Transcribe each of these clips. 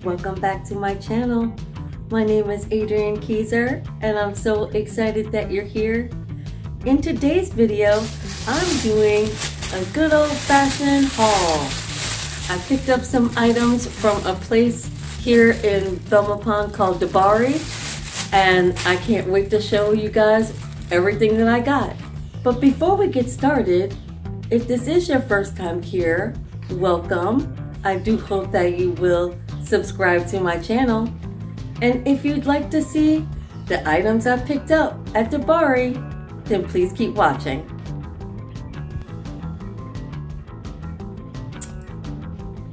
Welcome back to my channel. My name is Adrienne Keyser and I'm so excited that you're here. In today's video, I'm doing a good old-fashioned haul. I picked up some items from a place here in Belmopan called Dibary, and I can't wait to show you guys everything that I got. But before we get started, if this is your first time here, welcome. I do hope that you will subscribe to my channel. And if you'd like to see the items I picked up at Dibary, then please keep watching.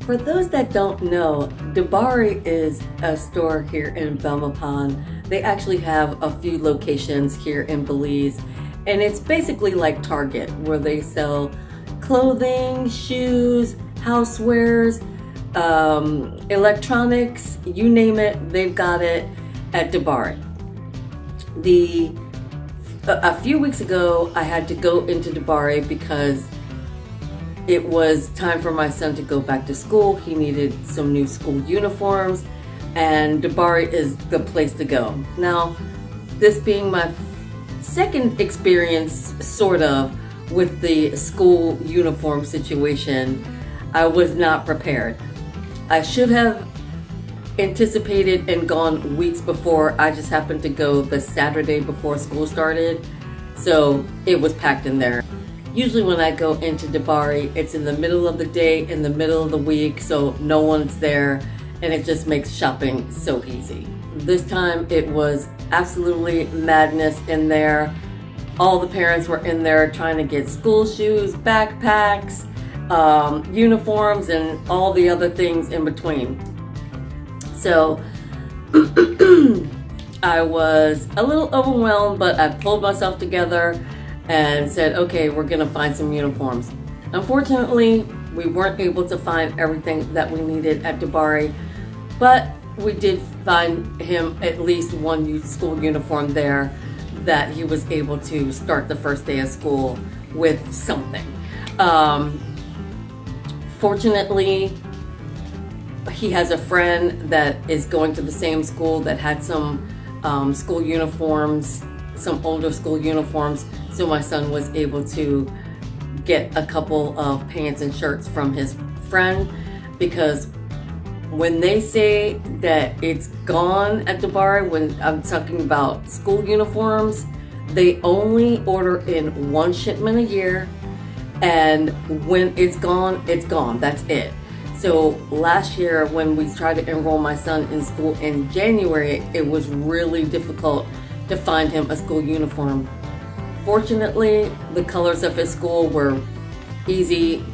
For those that don't know, Dibary is a store here in Belmopan. They actually have a few locations here in Belize, and it's basically like Target, where they sell clothing, shoes, housewares, electronics, you name it, they've got it at Dibary. A few weeks ago, I had to go into Dibary because it was time for my son to go back to school. He needed some new school uniforms, and Dibary is the place to go. Now, this being my second experience, sort of, with the school uniform situation, I was not prepared. I should have anticipated and gone weeks before. I just happened to go the Saturday before school started, so it was packed in there. Usually when I go into Dibary, it's in the middle of the day, in the middle of the week, so no one's there, and it just makes shopping so easy. This time it was absolutely madness in there. All the parents were in there trying to get school shoes, backpacks, uniforms, and all the other things in between. So I was a little overwhelmed, but I pulled myself together and said, okay, we're gonna find some uniforms. Unfortunately, we weren't able to find everything that we needed at Dibary, but we did find him at least one school uniform there that he was able to start the first day of school with something. Fortunately, he has a friend that is going to the same school that had some school uniforms, some older school uniforms, so my son was able to get a couple of pants and shirts from his friend, because when they say that it's gone at Dibary, when I'm talking about school uniforms, they only order in one shipment a year, and when it's gone, that's it. So last year when we tried to enroll my son in school in January, it was really difficult to find him a school uniform. Fortunately, the colors of his school were easy.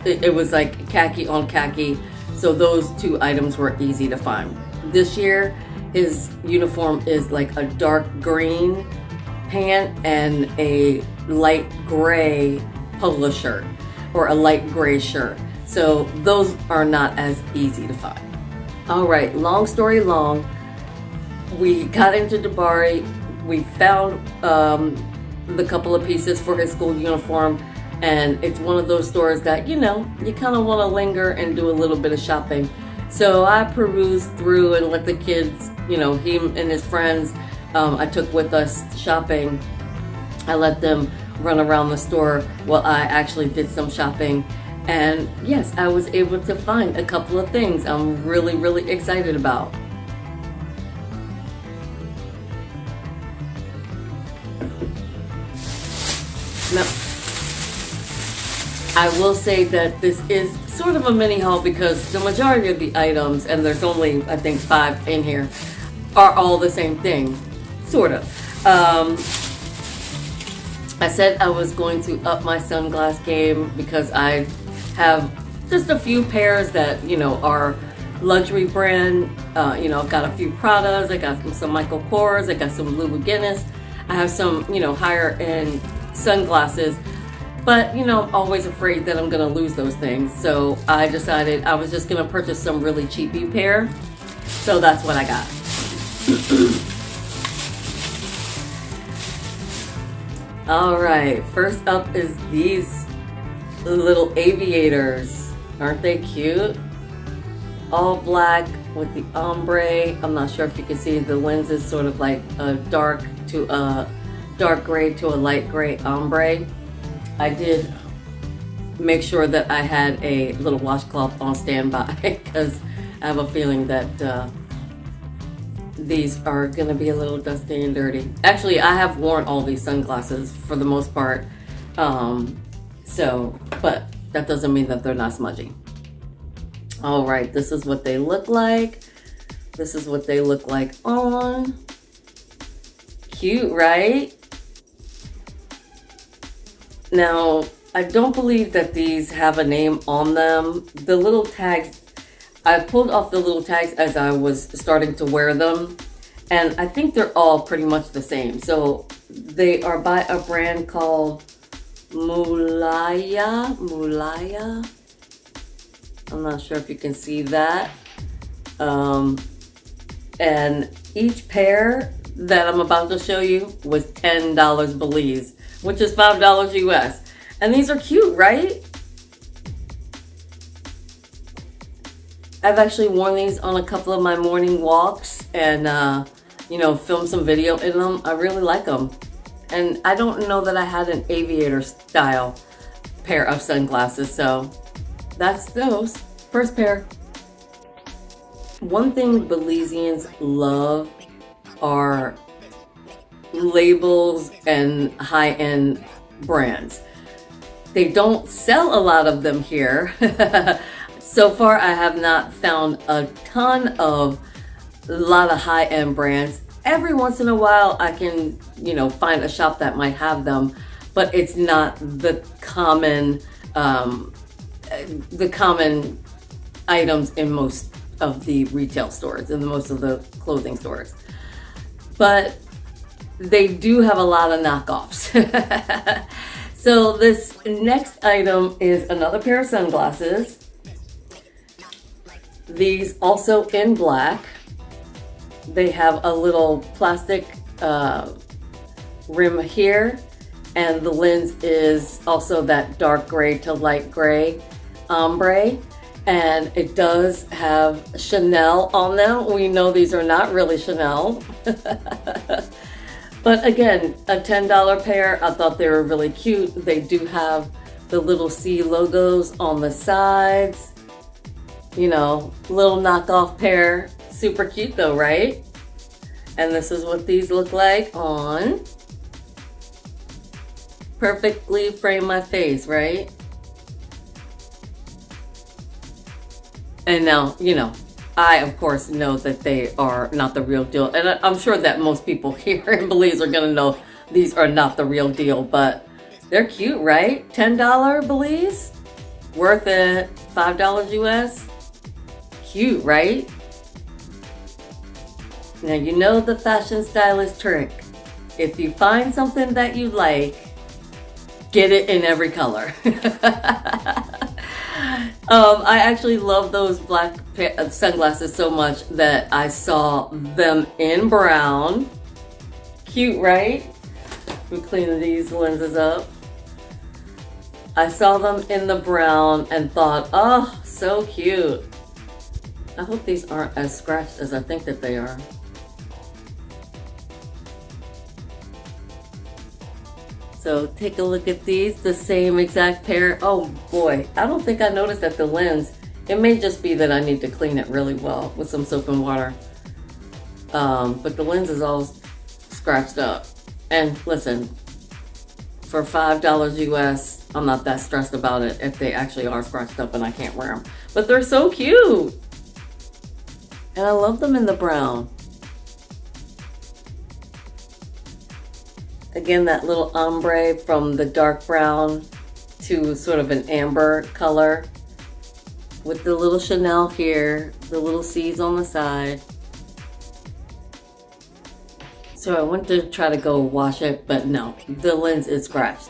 It was like khaki on khaki, so those two items were easy to find. This year, his uniform is like a dark green pant and a light gray polo shirt, or a light gray shirt. So those are not as easy to find. All right, long story long, we got into Dibary, we found the couple of pieces for his school uniform, and it's one of those stores that, you know, you kind of want to linger and do a little bit of shopping. So I perused through and let the kids, you know, him and his friends, I took with us shopping. I let them run around the store while I actually did some shopping. And yes, I was able to find a couple of things I'm really, really excited about. Now, I will say that this is sort of a mini haul because the majority of the items, and there's only, I think, 5 in here, are all the same thing, sort of. I said I was going to up my sunglass game because I have just a few pairs that, you know, are luxury brand. You know, I've got a few Pradas, I got some Michael Kors, I got some Louis Guinness. I have some, you know, higher end sunglasses, but, you know, I'm always afraid that I'm gonna lose those things. So I decided I was just gonna purchase some really cheapy pair. So that's what I got. All right, first up is these little aviators. Aren't they cute? All black, with the ombre. I'm not sure if you can see the lens is sort of like a dark gray to a light gray ombre. I did make sure that I had a little washcloth on standby because I have a feeling that these are gonna be a little dusty and dirty. Actually, I have worn all these sunglasses for the most part, but that doesn't mean that they're not smudgy. All right, this is what they look like. This is what they look like on. Cute, right? Now, I don't believe that these have a name on them. The little tags, I pulled off the little tags as I was starting to wear them, and I think they're all pretty much the same. So they are by a brand called Mulaya. I'm not sure if you can see that. And each pair that I'm about to show you was $10 Belize, which is $5 US. And these are cute, right? I've actually worn these on a couple of my morning walks and, you know, filmed some video in them. I really like them. And I don't know that I had an aviator style pair of sunglasses, so that's those. First pair. One thing Belizeans love are labels and high-end brands. They don't sell a lot of them here. So far, I have not found a ton of a lot of high-end brands. Every once in a while, I can, you know, find a shop that might have them, but it's not the common items in most of the retail stores and most of the clothing stores. But they do have a lot of knockoffs. So this next item is another pair of sunglasses. These also in black. They have a little plastic rim here, and the lens is also that dark gray to light gray ombre, and it does have Chanel on them. We know these are not really Chanel. But again, a $10 pair. I thought they were really cute. They do have the little C logos on the sides. You know, little knockoff pair. Super cute though, right? And this is what these look like on. Perfectly frame my face, right? And now, you know, I of course know that they are not the real deal. And I'm sure that most people here in Belize are gonna know these are not the real deal, but they're cute, right? $10 Belize, worth it. $5 US, cute, right? Now you know the fashion stylist trick. If you find something that you like, get it in every color. I actually love those black sunglasses so much that I saw them in brown. Cute, right? We clean these lenses up. I saw them in the brown and thought, oh, so cute. I hope these aren't as scratched as I think that they are. So take a look at these, the same exact pair. Oh boy, I don't think I noticed that the lens, it may just be that I need to clean it really well with some soap and water. But the lens is all scratched up. And listen, for $5 US, I'm not that stressed about it if they actually are scratched up and I can't wear them. But they're so cute. And I love them in the brown. Again, that little ombre from the dark brown to sort of an amber color with the little Chanel here, the little C's on the side. So I went to try to go wash it, but no, the lens is scratched.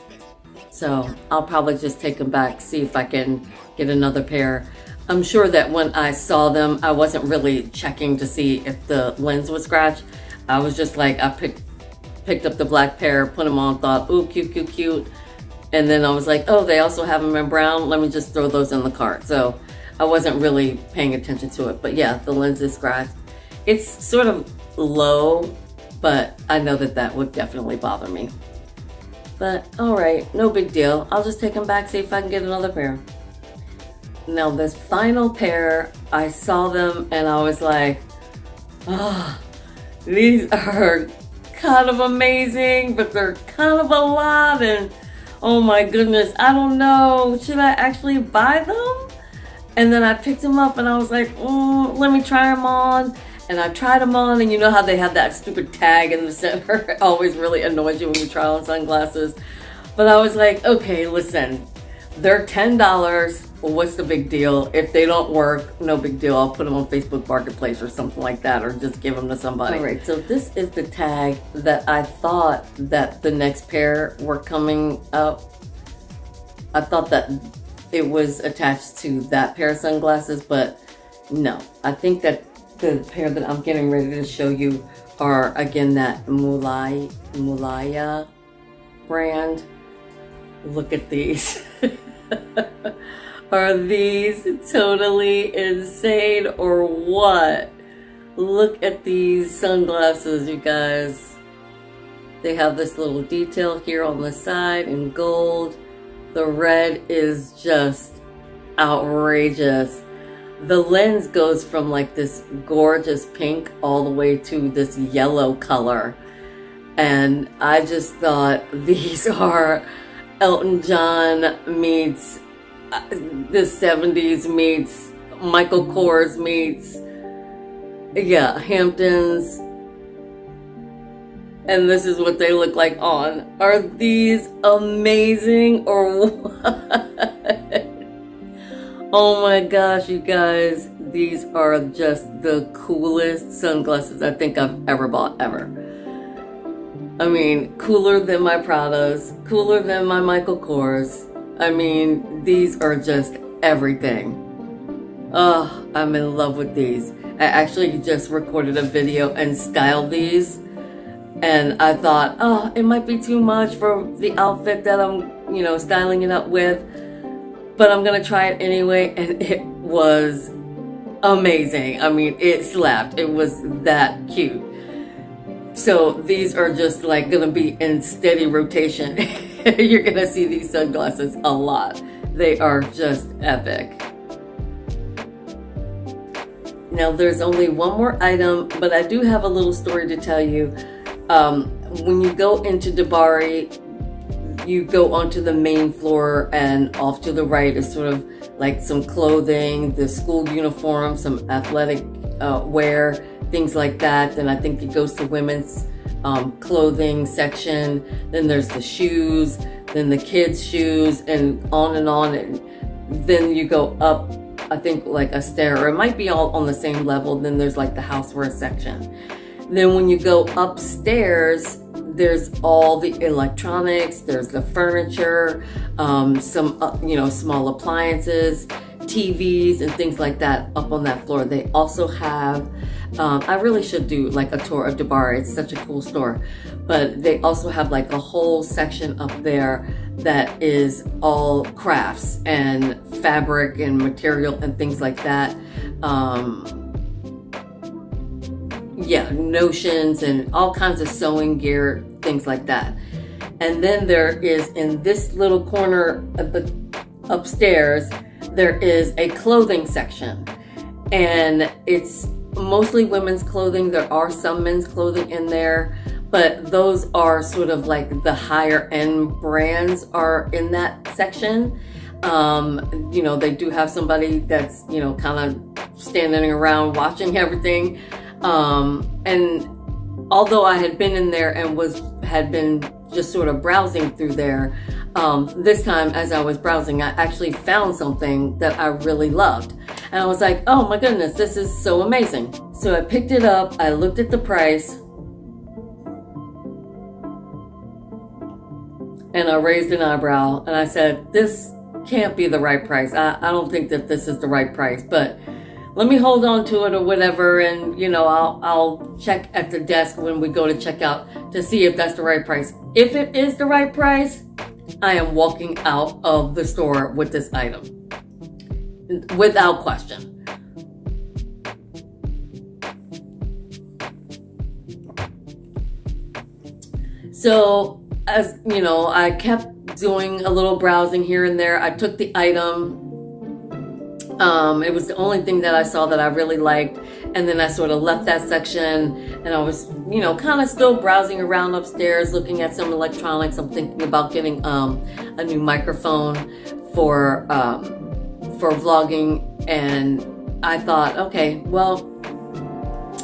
So I'll probably just take them back, see if I can get another pair. I'm sure that when I saw them, I wasn't really checking to see if the lens was scratched. I was just like, I picked up the black pair, put them on, thought, ooh, cute, cute, cute. And then I was like, oh, they also have them in brown. Let me just throw those in the cart. So I wasn't really paying attention to it. But yeah, the lens is scratched. It's sort of low, but I know that that would definitely bother me. But all right, no big deal. I'll just take them back, see if I can get another pair. Now this final pair, I saw them and I was like, oh, these are kind of amazing, but they're kind of a lot, and oh my goodness, I don't know, should I actually buy them? And then I picked them up and I was like, let me try them on. And I tried them on, and you know how they have that stupid tag in the center? It always really annoys you when you try on sunglasses. But I was like, okay, listen, they're $10. What's the big deal? If they don't work, no big deal. I'll put them on Facebook Marketplace or something like that, or just give them to somebody. All right, so this is the tag that I thought that the next pair were coming up. I thought that it was attached to that pair of sunglasses, but no. I think that the pair that I'm getting ready to show you are, again, that Mulaya brand. Look at these. Are these totally insane or what? Look at these sunglasses, you guys. They have this little detail here on the side in gold. The red is just outrageous. The lens goes from like this gorgeous pink all the way to this yellow color. And I just thought these are Elton John meets the 70s meets Michael Kors meets, yeah, Hamptons. And this is what they look like on. Are these amazing or what? Oh my gosh, you guys, these are just the coolest sunglasses I think I've ever bought, ever. I mean, cooler than my Pradas, cooler than my Michael Kors. I mean, these are just everything. Oh, I'm in love with these. I actually just recorded a video and styled these. And I thought, oh, it might be too much for the outfit that I'm, you know, styling it up with. But I'm gonna try it anyway, and it was amazing. I mean, it slapped. It was that cute. So these are just like gonna be in steady rotation. You're gonna see these sunglasses a lot. They are just epic. Now there's only one more item, but I do have a little story to tell you. When you go into Dibary, you go onto the main floor, and off to the right is sort of like some clothing, the school uniform, some athletic wear, things like that. Then I think it goes to women's clothing section. Then there's the shoes, then the kids' shoes, and on and on. And then you go up, I think, like a stair, or it might be all on the same level. Then there's like the houseware section. Then when you go upstairs, there's all the electronics, there's the furniture, some, you know, small appliances, TVs and things like that up on that floor. They also have, I really should do like a tour of Dibary. It's such a cool store. But they also have like a whole section up there that is all crafts and fabric and material and things like that. Yeah, notions and all kinds of sewing gear, things like that. And then there is, in this little corner of the upstairs, there is a clothing section. And it's mostly women's clothing. There are some men's clothing in there, but those are sort of like the higher end brands are in that section. You know, they do have somebody that's, you know, kind of standing around watching everything. And although I had been in there and had been just sort of browsing through there, this time as I was browsing, I actually found something that I really loved. And I was like, oh my goodness, this is so amazing. So I picked it up, I looked at the price, and I raised an eyebrow and I said, this can't be the right price. I don't think that this is the right price, but let me hold on to it or whatever, and you know, I'll check at the desk when we go to check out to see if that's the right price. If it is the right price, I am walking out of the store with this item. without question. So, as you know, I kept doing a little browsing here and there. I took the item. It was the only thing that I saw that I really liked. And then I sort of left that section, and I was, you know, kind of still browsing around upstairs, looking at some electronics. I'm thinking about getting a new microphone for vlogging. And I thought, okay, well,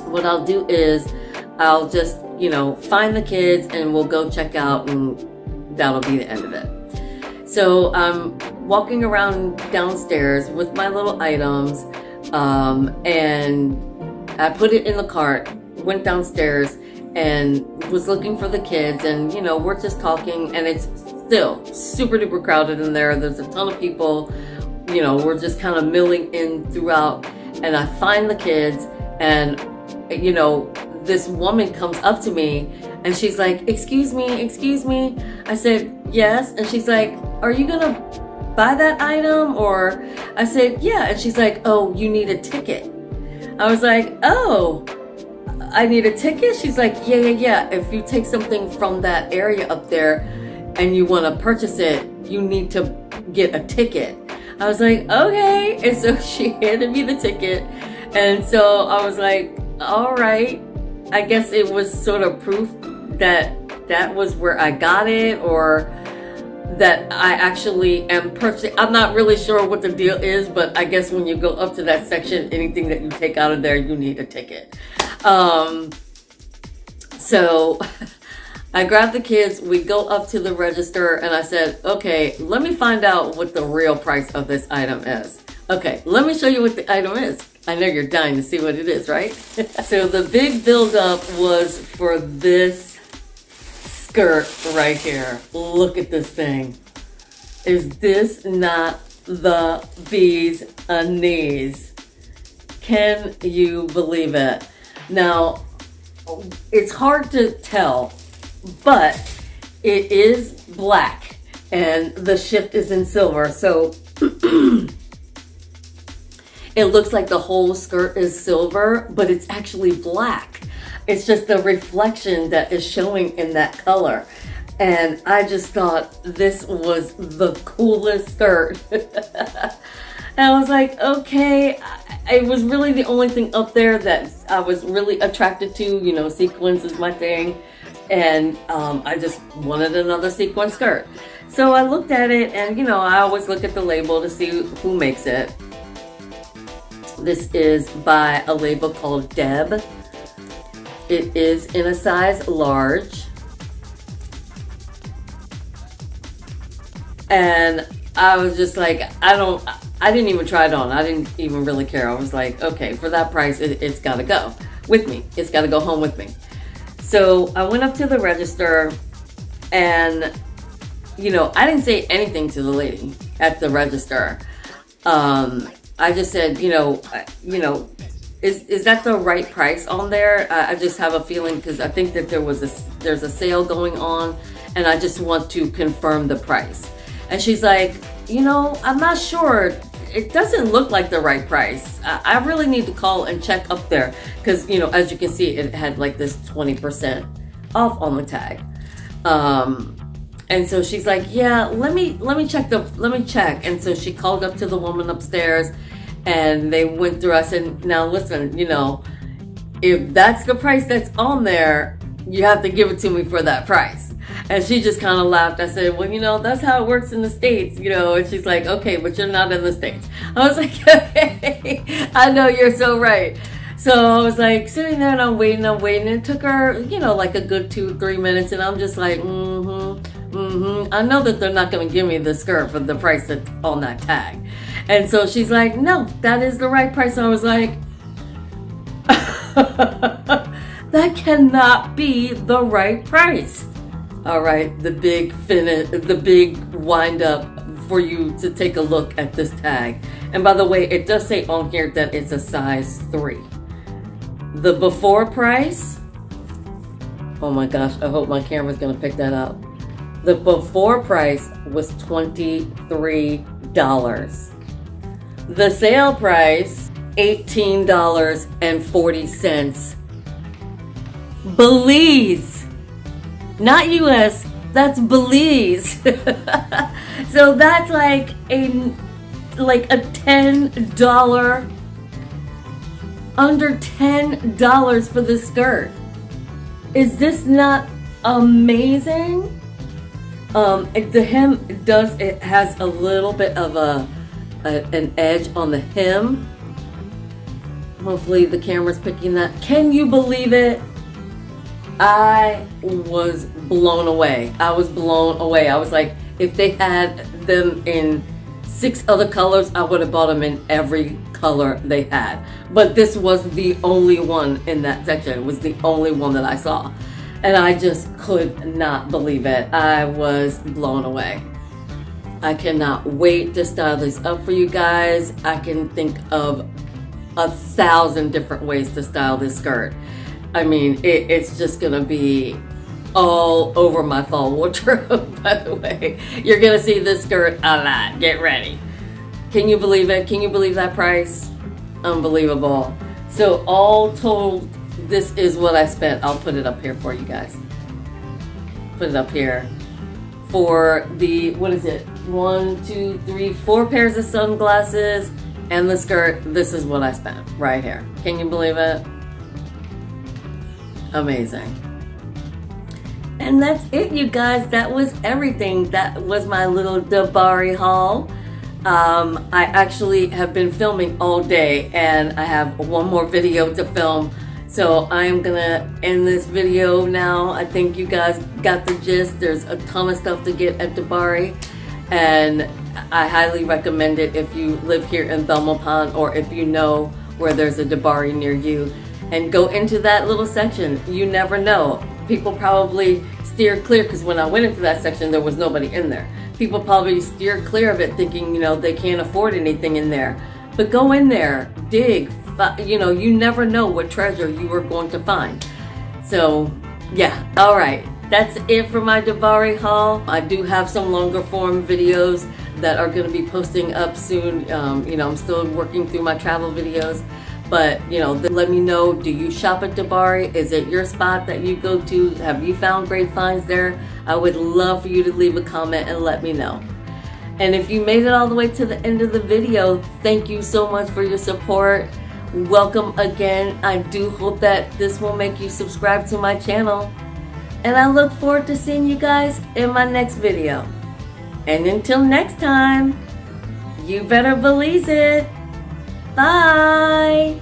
what I'll do is I'll just, you know, find the kids and we'll go check out, and that'll be the end of it. So I'm walking around downstairs with my little items, and I put it in the cart, went downstairs and was looking for the kids, and you know, we're just talking, and it's still super duper crowded in there. There's a ton of people, you know, we're just kind of milling in throughout, and I find the kids, and you know, this woman comes up to me and she's like, excuse me, excuse me. I said, yes. And she's like, are you gonna buy that item? Or I said, yeah. And she's like, oh, you need a ticket. I was like, oh, I need a ticket? She's like, yeah. If you take something from that area up there and you want to purchase it, you need to get a ticket. I was like, okay. And so she handed me the ticket. And so I was like, all right. I guess it was sort of proof that that was where I got it, or that I actually am purchasing. I'm not really sure what the deal is, but I guess when you go up to that section, anything that you take out of there, you need a ticket. So I grabbed the kids, we go up to the register, and I said, okay, let me find out what the real price of this item is. Okay, let me show you what the item is. I know you're dying to see what it is, right? So the big buildup was for this skirt right here. Look at this thing. Is this not the bee's knees? Can you believe it? Now, it's hard to tell, but it is black and the shift is in silver. So it looks like the whole skirt is silver, but it's actually black. It's just the reflection that is showing in that color. And I just thought this was the coolest skirt. And I was like, okay, it was really the only thing up there that I was really attracted to. You know, sequins is my thing. And I just wanted another sequin skirt. So I looked at it, and you know, I always look at the label to see who makes it. This is by a label called Deb. It is in a size large. And I was just like, I didn't even try it on. I didn't even really care. I was like, okay, for that price, it's gotta go with me. It's gotta go home with me. So I went up to the register, and you know, I didn't say anything to the lady at the register. I just said, you know, is that the right price on there? I just have a feeling, because I think that there's a sale going on, and I just want to confirm the price. And she's like, you know, I'm not sure. It doesn't look like the right price. I really need to call and check up there, because you know, as you can see, it had like this 20% off on the tag. And so she's like, yeah, let me check. And so she called up to the woman upstairs, and they went through. I said, now listen, you know, if that's the price that's on there, you have to give it to me for that price. And she just kind of laughed. I said, well, you know, that's how it works in the States, you know. And she's like, okay, but you're not in the States. I was like, okay, I know, you're so right. So I was like sitting there, and I'm waiting. It took her, you know, like a good 2-3 minutes. And I'm just like, I know that they're not going to give me the skirt for the price that's on that tag. And so she's like, no, that is the right price. And I was like, that cannot be the right price. All right, the big wind up for you to take a look at this tag. And by the way, it does say on here that it's a size 3. The before price, oh my gosh, I hope my camera's gonna pick that up. The before price was $23. The sale price, $18.40. Belize, not US, that's Belize. So that's like a $10, under $10 for the skirt. Is this not amazing? The hem it has a little bit of an edge on the hem. Hopefully the camera's picking that. Can you believe it? I was blown away. I was blown away. I was like, if they had them in 6 other colors, I would have bought them in every color they had. But this was the only one in that section. It was the only one that I saw. And I just could not believe it. I was blown away. I cannot wait to style this up for you guys. I can think of 1,000 different ways to style this skirt. I mean, it's just gonna be all over my fall wardrobe, by the way. You're gonna see this skirt a lot. Get ready. Can you believe it? Can you believe that price? Unbelievable. So all told, this is what I spent. I'll put it up here for you guys. Put it up here. For the, what is it? 1, 2, 3, 4 pairs of sunglasses and the skirt. This is what I spent right here. Can you believe it? Amazing. And that's it, you guys. That was everything. That was my little Dibary haul. I actually have been filming all day and I have one more video to film. So I'm gonna end this video now. I think you guys got the gist. There's a ton of stuff to get at Dibary, and I highly recommend it if you live here in Belmopan or if you know where there's a Dibary near you. And go into that little section. You never know. People probably steer clear, because when I went into that section there was nobody in there. People probably steer clear of it thinking, you know, they can't afford anything in there. But go in there, dig, you know, you never know what treasure you are going to find. So yeah, all right, that's it for my Dibary haul. I do have some longer form videos that are going to be posting up soon. You know, I'm still working through my travel videos, but you know, let me know, do you shop at Dibary? Is it your spot that you go to? Have you found great finds there? I would love for you to leave a comment and let me know. And if you made it all the way to the end of the video, thank you so much for your support. Welcome again. I do hope that this will make you subscribe to my channel. And I look forward to seeing you guys in my next video. And until next time, you better belize it. Bye.